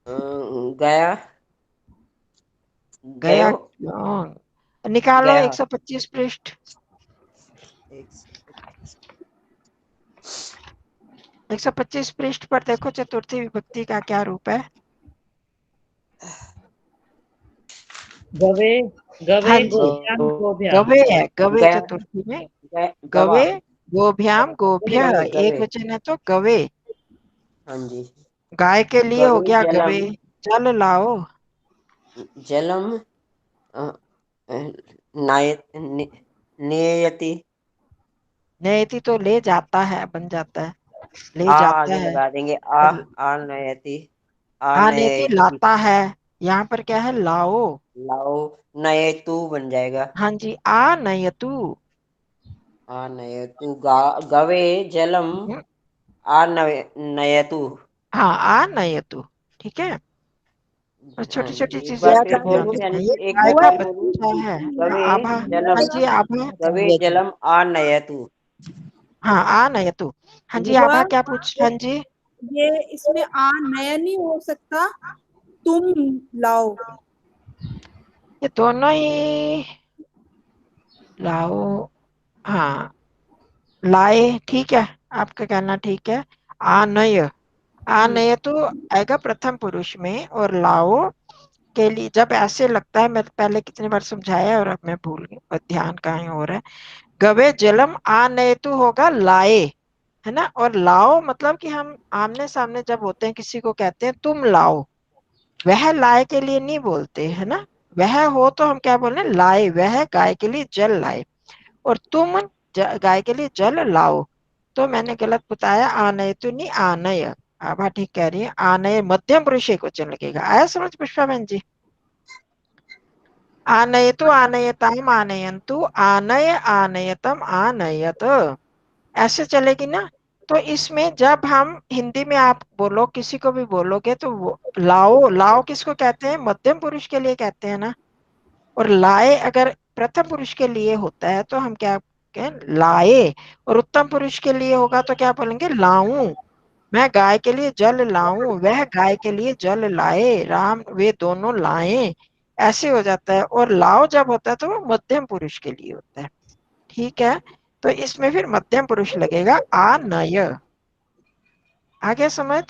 गया, गया। गयो, निकालो गया। 125 पृष्ठ। 125 पृष्ठ पर देखो चतुर्थी विभक्ति का क्या रूप है। गवे, हाँ गवे जी, गोभ्याम गोभ्या। गवे है, गवे गया, चतुर्थी में। गवा, गवे गोभ्याम गोभ्य, गवे, एक गवे। वचन है तो गवे। हाँ जी। गाय के लिए हो गवे गया गवे। जलम, जल लाओ। जलम अ, अ, नाय ने- नेयति। नेति तो ले जाता है, बन जाता है, ले आ जाता आगे है। लगा देंगे, और आ नयति, आ आनेति नयति। लाता है, यहाँ पर क्या है? लाओ। लाओ, नयतु बन जाएगा। हाँ जी, आ नयतु। आ नयतु, गवे जलम, आ नयतु। हाँ आ नयतु, ठीक है। और छोटी छोटी एक चीजें बार क्या फिर इसमें कहते बोलूं ध्यान देना। यानी ये कि एक गाय बार का फिर बोलूं। बच्चा है। गवे आभा, हाँ जलम जी आभा। गवे जलम आनयतु। हाँ आ नहीं तू। हाँ जी आभा हुआ क्या पूछ, हाँ जी। ये इसमें आ नया नहीं हो सकता, तुम लाओ। ये दोनों ही लाओ, हाँ लाए, ठीक है, आपका कहना ठीक है। आनय, आनय तो आएगा प्रथम पुरुष में, और लाओ के लिए जब ऐसे लगता है, मैं पहले कितनी बार समझाया और अब मैं भूल गई, और ध्यान कहीं और है। गवे जलम आनय तो होगा लाए, है ना। और लाओ मतलब कि हम आमने सामने जब होते हैं किसी को कहते हैं तुम लाओ, वह लाए के लिए नहीं बोलते, है ना। वह हो तो हम क्या बोल रहे हैं, लाए, वह गाय के लिए जल लाए, और तुम गाय के लिए जल लाओ। तो मैंने गलत बताया, आनय तो नहीं, आनय। आभा ठीक कह रही है, आनय मध्यम पुरुष एक वचन लगेगा। आया समझ पुष्पा बहन जी। आनयतु आनयताम आनयन्तु, आनय आनयतम आनयत, ऐसे चलेगी ना। तो इसमें जब हम हिंदी में आप बोलो, किसी को भी बोलोगे तो वो लाओ, लाओ किसको कहते हैं, मध्यम पुरुष के लिए कहते हैं ना। और लाए अगर प्रथम पुरुष के लिए होता है तो हम क्या कहें, लाए। और उत्तम पुरुष के लिए होगा तो क्या बोलेंगे, लाऊं। मैं गाय के लिए जल लाऊं, वह गाय के लिए जल लाए, राम वे दोनों लाए, ऐसे हो जाता है। और लाओ जब होता है तो वो मध्यम पुरुष के लिए होता है, ठीक है। तो इसमें फिर मध्यम पुरुष लगेगा, आनय। आगे समझ।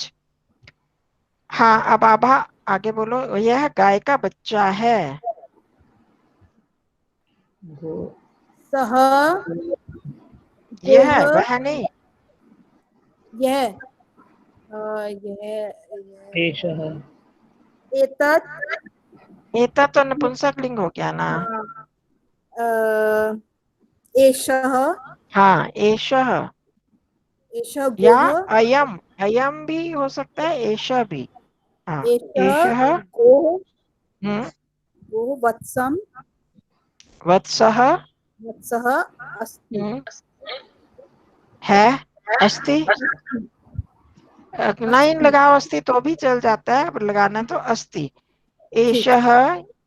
हाँ अब आभा आगे बोलो। यह गाय का बच्चा है। सह यह गोह, वह नहीं। यह यह एषः एतत्, एता तो नपुंसक लिंग हो गया ना। अ, एषः, हाँ एषः, एषः या गोह, अयम, अयम भी हो सकता है, एषः भी। हाँ एषः एषः, गोह, हम्म, गोह वत्सम, वत्सः, वत्सः अस्ति। हम्म, है, अस्ति। नहीं अस्ति लगाओ अस्ति तो भी चल जाता है, पर लगाना तो अस्ति। ठीक। एषः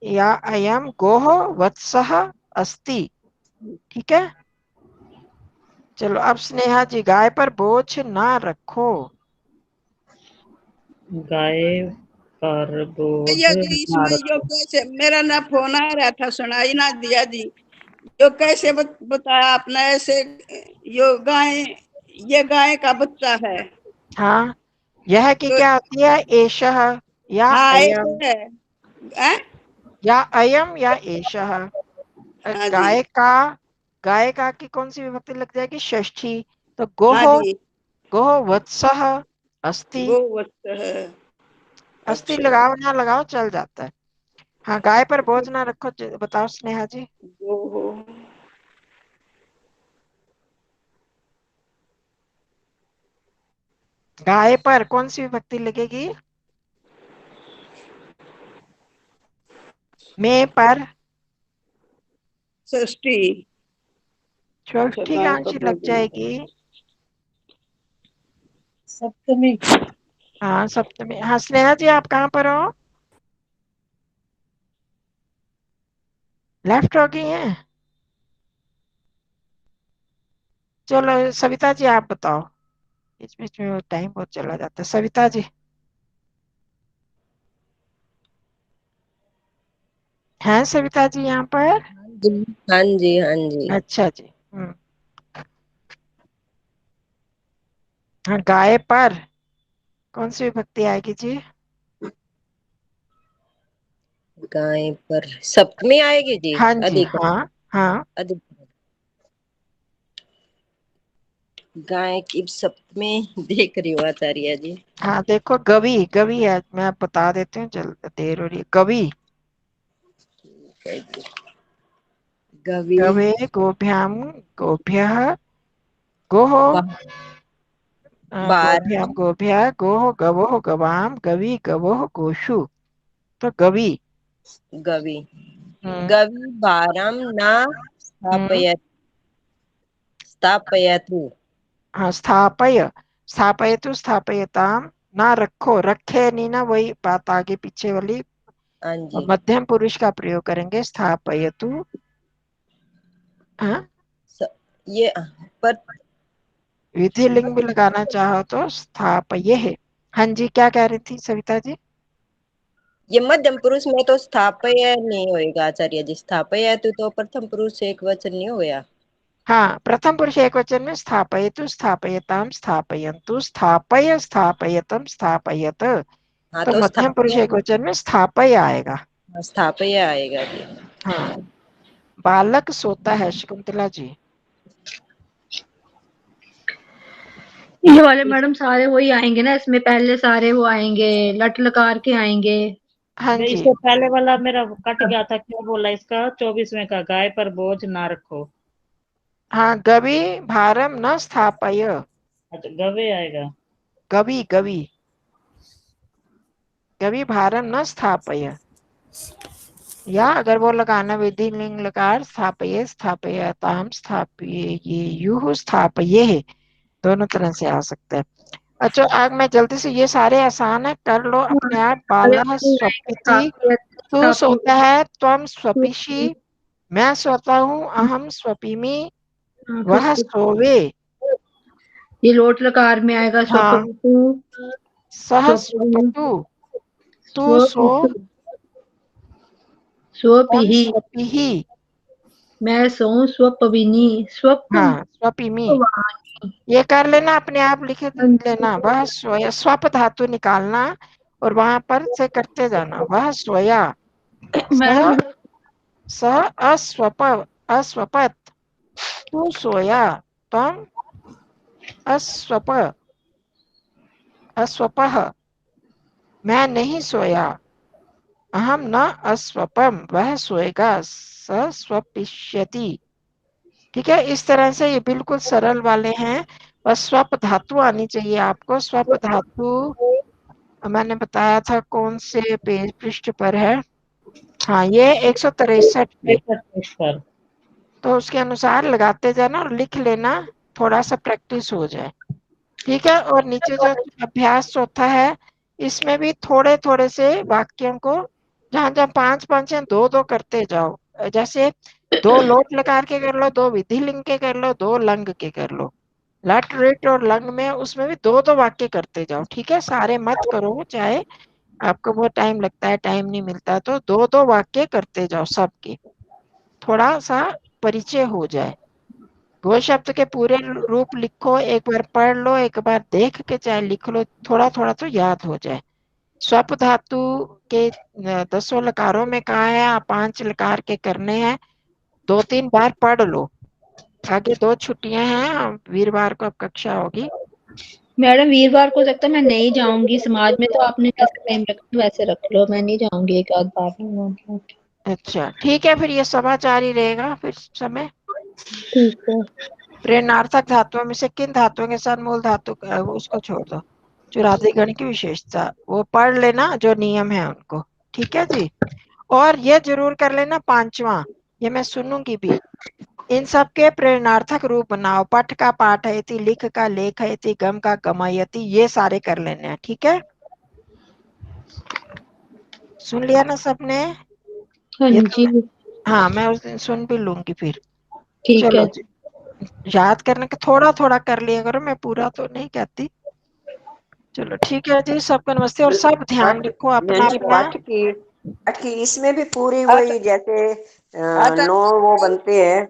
या अयम गोह वत्सः अस्ति, ठीक है। चलो अब स्नेहा जी, गाय पर बोझ ना रखो। गाय पर बोझ भैया जी ना इसमें यो रखो। कैसे, मेरा ना फोन आ रहा था, सुनाई ना दिया जी। यो कैसे बताया आपने ऐसे, यो गाय, ये गाय का बच्चा है। हाँ यह की तो क्या होती है, एषः या हाँ अयम, ऐसे है। हैं? या अयम या एषः। हाँ जी। गाय का, गाय का की कौन सी विभक्ति लग जाएगी, षष्ठी। तो गोह, हाँ जी, गोह वत्सः अस्ति। वो बच्चा है। अस्ति अच्छा, लगाओ ना लगाओ चल जाता है। हाँ गाय पर बोझ ना रखो, बताओ स्नेहा जी। वो हो। गाय पर कौन सी विभक्ति लगेगी, में पर, षष्ठी। अच्छा, षष्ठी गाय का कांची लग बोझ ना जाएगी। रखो। सप्तमी। हाँ सप्तमी। हाँ स्नेहा जी आप कहाँ पर हो, लेफ्ट हो गई हैं। चलो सविता जी आप बताओ, बीच बीच में टाइम बहुत चला जाता है। सविता जी हैं, सविता जी यहाँ पर। हाँ जी हाँ जी। अच्छा जी, हाँ गाय पर कौन सी विभक्ति आएगी जी, गाय पर सप्तमी आएगी जी। हाँ जी अधिक हाँ, हाँ अधिक गाय की सप्तमी देख रही हूँ आचार्य जी। हाँ देखो गवी, गवी है, मैं बता देती हूँ, जल्द देर हो रही है। गवी, गवी गवे गोभ्याम, गोभ्यः, गोः, बार गोभ्याम गोभ्यः, गोः गवोः गवाम, गवी गवोः गोषु। तो गवी, गवी हम्म, गवी बारम न हम्म, स्थापयत स्थापयतु। हाँ स्थापय, स्थापयतु स्थापयताम, ना रखो, रखे नहीं ना, वही बात आगे पीछे वाली हाँ और जी। मध्यम पुरुष का प्रयोग करेंगे स्थापयतु। हाँ, ये पर विधि लिंग भी लगाना चाहो तो स्थापये है। हाँ जी, क्या कह रही थी सविता जी? ये मध्यम पुरुष में तो स्थापय नहीं होएगा आचार्य जी। स्थापय है तो प्रथम पुरुष एक वचन नहीं हो गया। हाँ, प्रथम पुरुष एक वचन में स्थापयतु, स्थापयताम, स्थापयन्तु, स्थापय, स्थापयतम, स्थापयत। हाँ तो तो मध्यम पुरुष एक वचन में स्थापय आएगा। स्थापय आएगा जी। हाँ, बालक सोता है, शकुंतला जी। ये वाले मैडम सारे वही आएंगे ना, इसमें पहले सारे वो आएंगे, लट लकार के आएंगे। हाँ जी, इससे पहले वाला मेरा कट गया था, क्या बोला इसका? 24वें का, गाय पर बोझ ना रखो। हाँ, गवि भारम न स्थापय। अच्छा, गवे आएगा। गवि गवि गवि भारम न स्थापय। या अगर वो लगाना विधि लिंग लकार स्थापये, स्थापयताम, स्थापयेयुः, स्थापये, दोनों तरह से आ सकता है। अच्छा, आज मैं जल्दी से, ये सारे आसान है, कर लो अपने आप। बालः स्वपिति, तू सोता है, त्वम स्वपिषि, मैं सोता हूँ, अहम स्वपिमि, वह सोवे। ये लोट लकार में आएगा हाँ, स्वपवितु, सह स्वपविनी, स्वपतु, तू सो, स्वपितु, त्वम स्वपिहि, स्वपिहि। मैं सोऊं स्वपविनी, हाँ, स्वपिमि, स्वपवानी। ये कर लेना अपने आप, लिख लेना। वह सोया, स्वप धातु निकालना और वहां पर से करते जाना। वह सोया, सह मैडम सह अस्वप, अस्वपत, तू सोया, त्वम अस्वप, अस्वपः, मैं नहीं सोया, अहम न अस्वपम, वह सोएगा, स स्वपिष्यति। ठीक है, इस तरह से ये बिल्कुल सरल वाले हैं। बस स्वप धातु आनी चाहिए आपको। स्वप धातु मैंने बताया था कौन से पेज पृष्ठ पर है। हाँ, ये 163 पे। पर तो उसके अनुसार लगाते जाना और लिख लेना, थोड़ा सा प्रैक्टिस हो जाए। ठीक है, और नीचे जो अभ्यास चौथा है, इसमें भी थोड़े थोड़े से वाक्यों को, जहां जहां पांच पांच हैं, दो दो करते जाओ। जैसे 2 लोट लकार के कर लो, 2 विधि लिंग के कर लो, 2 लंग के कर लो। लट रिट और लंग में, उसमें भी दो दो वाक्य करते जाओ। ठीक है, सारे मत करो, चाहे आपको बहुत टाइम लगता है, टाइम नहीं मिलता, तो दो दो वाक्य करते जाओ सबके, थोड़ा सा परिचय हो जाए। गो शब्द के पूरे रूप लिखो, एक बार पढ़ लो, एक बार देख के चाहे लिख लो, थोड़ा थोड़ा तो याद हो जाए। स्वप धातु के 10 लकारों में कहा है, आप 5 लकार के करने हैं, 2-3 बार पढ़ लो। आगे 2 छुट्टियां हैं, वीरवार को अब कक्षा होगी। मैडम वीरवार को लगता है मैं नहीं जाऊंगी समाज में, तो आपने कैसा टाइम रखा वैसे रख लो, मैं नहीं जाऊंगी एक आध बार। अच्छा, ठीक है, फिर ये समाचार ही रहेगा फिर समय। ठीक है। प्रेरणार्थक धातुओं में से किन धातुओं के साथ मूल धातु उसको छोड़ दो। चुरादी गण की विशेषता वो पढ़ लेना, जो नियम है उनको। ठीक है जी, और ये जरूर कर लेना 5वां, ये मैं सुनूंगी भी। इन सब के प्रेरणार्थक रूप बनाओ। पठ का पाठयति, लिख का लेखयति, गम का गमयति, ये सारे कर लेने हैं। ठीक है, सुन लिया ना सबने? हाँ ये जी तो हाँ, मैं उस दिन सुन भी लूंगी फिर। ठीक चलो है। जी, याद करने का थोड़ा थोड़ा कर लिया करो, मैं पूरा तो नहीं कहती। चलो ठीक है जी, सबको नमस्ते, और सब ध्यान पठ रखो अपना बहन जी, अपना। पाठ की इसमें भी पूरी अच्छा वही, जैसे अच्छा 9 वो बनते हैं,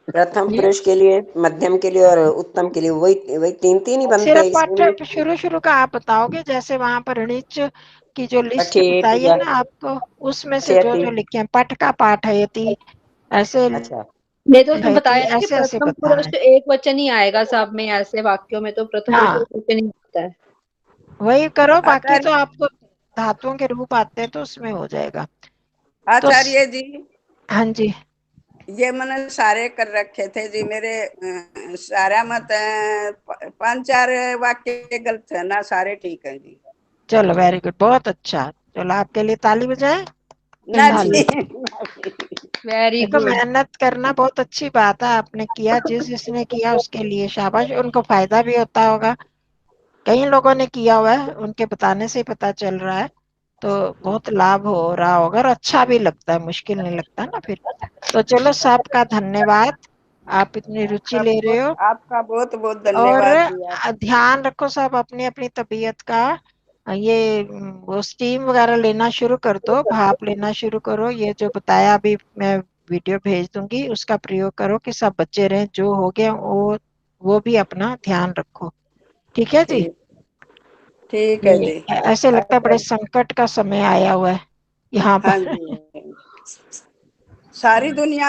प्रथम पुरुष के लिए, मध्यम के लिए और उत्तम के लिए, वही वही 3 ही बनते सिर्फ हैं इसमें भी। पाठ शुरू शुरू का आप बताओगे, जैसे वहां पर ऋणिच की जो लिस्ट पठेत बताई है या ना आपको, उसमें से जो पठयति। जो लिखे हैं, पठ का पाठयति, ऐसे अच्छा मैं तो उसमें हयति, बताया ना कि ऐसे ऐसे प्रथम बताना पुरुष है। एक वचन ही आएगा सब में, ऐसे वाक्यों में तो प्रथम पुरुष हाँ, एक वचन ही आता है। वही करो, बाकी तो आचार्य आपको धातुओं के रूप आते हैं तो उसमें हो जाएगा। तो आचार्य जी, हाँ जी, ये मैंने सारे कर रखे थे जी मेरे। सारा मत 5-4 वाक्य गलत है ना, सारे ठीक है जी। चलो वेरी गुड, बहुत अच्छा। चलो आपके लिए ताली बजाएं। ना ताली। जी वेरी देखो, गुड। मेहनत करना बहुत अच्छी बात है, आपने किया, जिसने किया उसके लिए शाबाश, उनको फायदा भी होता होगा। कई लोगों ने किया हुआ है, उनके बताने से ही पता चल रहा है। तो बहुत लाभ हो रहा होगा और अच्छा भी लगता है, मुश्किल नहीं लगता ना फिर। तो चलो, सबका धन्यवाद, आप इतनी रुचि ले रहे हो। आपका बहुत बहुत और धन्यवाद दिया। ध्यान रखो सब अपनी अपनी तबीयत का। ये वो स्टीम वगैरह लेना शुरू कर दो, भाप लेना शुरू करो। ये जो बताया अभी मैं वीडियो भेज दूंगी, उसका प्रयोग करो कि सब बच्चे रहें। जो हो गया वो भी अपना ध्यान रखो, ठीक है जी। ठीक है जी। ऐसे लगता है बड़े संकट का समय आया हुआ है यहाँ हाँ पर। जी, सारी दुनिया